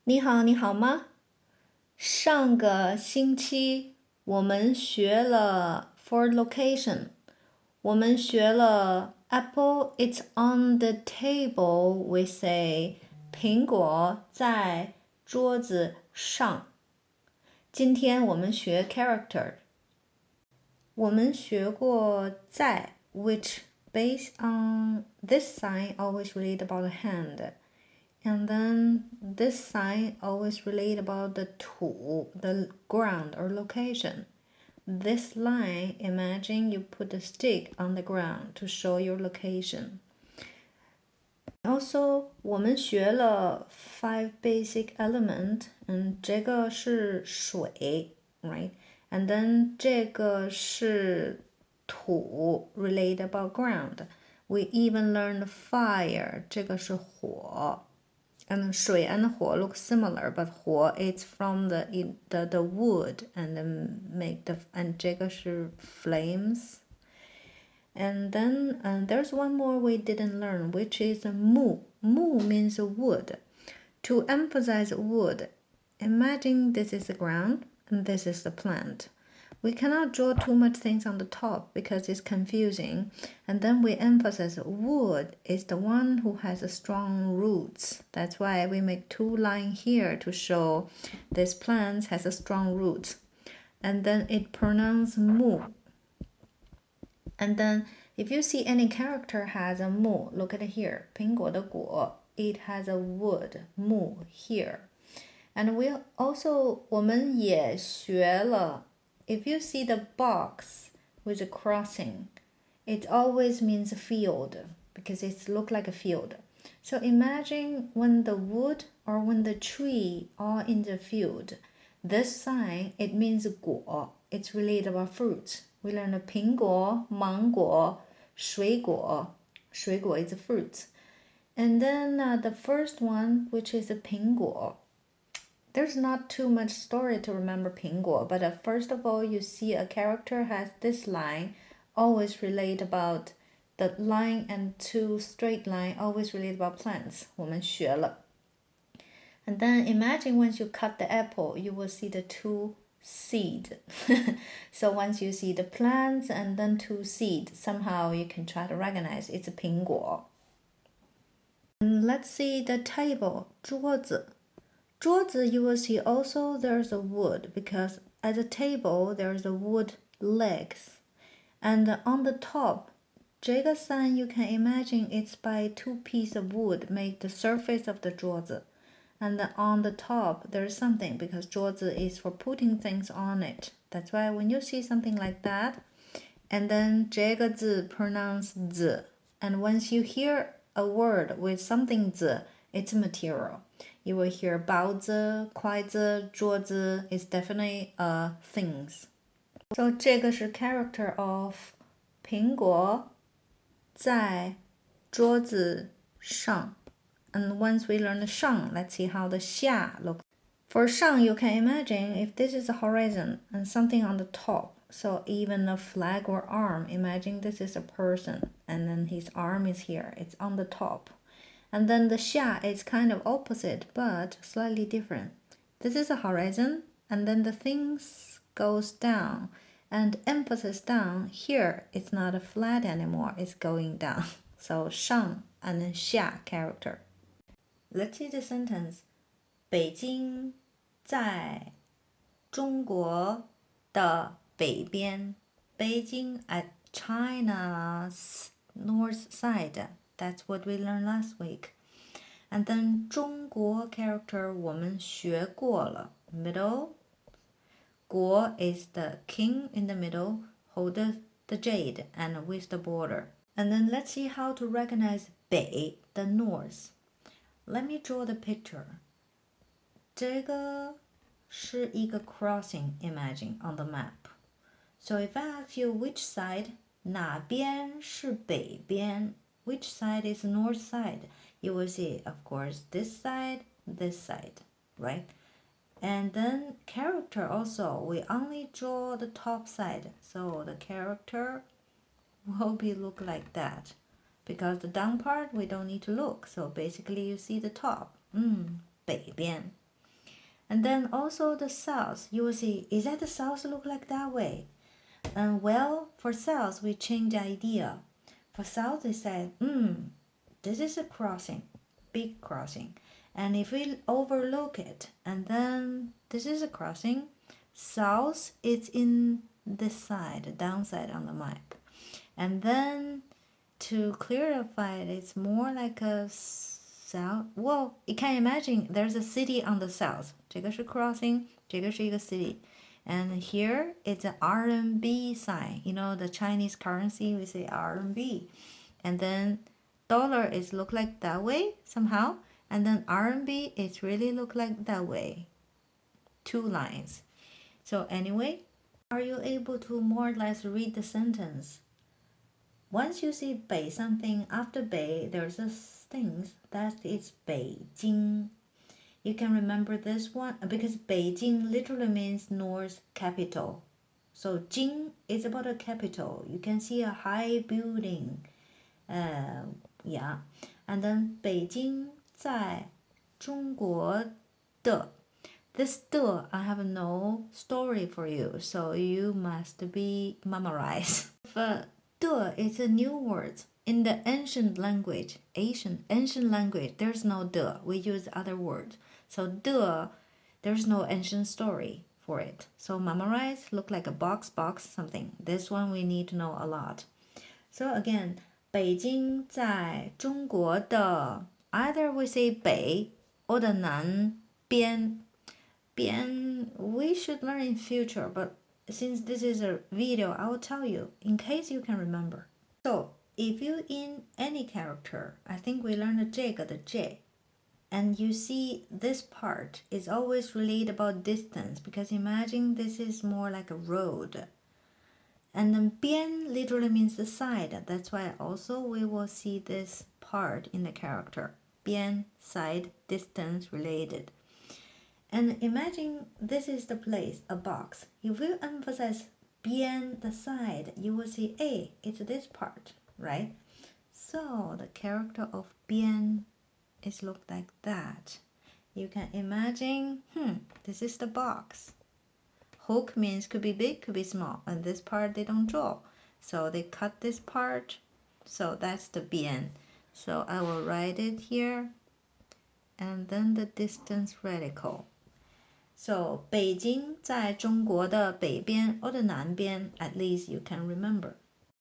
你好，你好吗？上个星期我们学了 for location，我们学了 Apple it's on the table. We say 苹果在桌子上。今天我们学 character，我们学过在 which based on this sign always relate about the hand. And then this sign always relate about the 土, the ground or location. This line, imagine you put a stick on the ground to show your location. Also, 我们学了 five basic element, and 这个是水, right? And then 这个是土 relate about ground. We even learned fire, 这个是火。And 水 and 火 look similar, but 火 it's from the wood and make the and 这个是 flames. And then there's one more we didn't learn, which is mu. Mu means wood. To emphasize wood, imagine this is the ground and this is the plant. We cannot draw too much things on the top because it's confusing. And then we emphasize wood is the one who has strong roots. That's why we make two lines here to show this plant has a strong roots. And then it pronounced mu. And then if you see any character has a mu, look at here. 苹果的果, it has a wood, mu here. And we also 我们也学了 if you see the box with a crossing, it always means a field because it looks like a field. So imagine when the wood or when the tree are in the field, this sign, it means 果. It's related about fruits. We learned 苹果, 芒果, 水果. 水果is a fruit. And then the first one, which is a 苹果. There's not too much story to remember 苹果, but first of all, you see a character has this line, always relate about the line and two straight line, always relate about plants. 我们学了. And then imagine once you cut the apple, you will see the two seed. So once you see the plants and then two seed, somehow you can try to recognize it's a 苹果. And let's see the table, 桌子. 桌子 you will see also there's a wood because at the table there's a wood legs. And on the top, 这个 sign you can imagine it's by two pieces of wood make the surface of the 桌子. And on the top there's something because 桌子 is for putting things on it. That's why when you see something like that, and then 这个字 pronounced 字. And once you hear a word with something 字, it's material. You will hear 包子, 筷子, 桌子 is definitely things. So 这个是 character of 苹果在桌子上. And once we learn the 上, let's see how the 下 looks. For 上, you can imagine if this is a horizon and something on the top. So even a flag or arm, imagine this is a person and then his arm is here. It's on the top. And then the 下 is kind of opposite, but slightly different. This is a horizon, and then the things goes down, and emphasis down. Here, it's not a flat anymore, it's going down. So 上 and then 下 character. Let's see the sentence. 北京在中国的北边. Beijing at China's north side. That's what we learned last week. And then 中国 character 我们学过了. Middle. 国 is the king in the middle, hold the jade and with the border. And then let's see how to recognize 北, the north. Let me draw the picture. 这个是一个 crossing, imagine, on the map. So if I ask you which side, 哪边是北边? Which side is north side? You will see, of course, this side, right? And then character also, we only draw the top side. So the character will be look like that. Because the down part, we don't need to look. So basically you see the top. 北边. And then also the south, you will see, is that the south look like that way? And well, for south, we change the idea. For south, they said, this is a crossing, big crossing. And if we overlook it, and then this is a crossing, south is in this side, downside on the map. And then to clarify it, it's more like a south. Well, you can imagine there's a city on the south. 这个是 crossing, 这个是一个 city. And here it's an RMB sign. You know, the Chinese currency, we say RMB. And then dollar is look like that way somehow. And then RMB is really look like that way. Two lines. So anyway, are you able to more or less read the sentence? Once you see 北 something, after 北, there's a things that is 北京. You can remember this one because Beijing literally means north capital. So Jing is about a capital. You can see a high building. Yeah. And then 北京在中国的. This 的 I have no story for you, so you must be memorized. But 的 is a new word. In the ancient language, ancient language, there's no 的. We use other words. So 的, there's no ancient story for it. So memorize, look like a box, something. This one we need to know a lot. So again, 北京在中国的 either we say 北 or the 南边. 边 we should learn in future, but since this is a video, I will tell you in case you can remember. So if you in any character, I think we learned the 这个的 J. And you see this part is always related about distance because imagine this is more like a road. And then 边 literally means the side. That's why also we will see this part in the character. 边, side, distance related. And imagine this is the place, a box. If you emphasize 边, the side, you will see, hey, it's this part, right? So the character of 边is look like that. You can imagine, this is the box. Hook means could be big, could be small. And this part they don't draw. So they cut this part. So that's the 边. So I will write it here. And then the distance radical. So 北京在中国的北边 or the 南边, at least you can remember.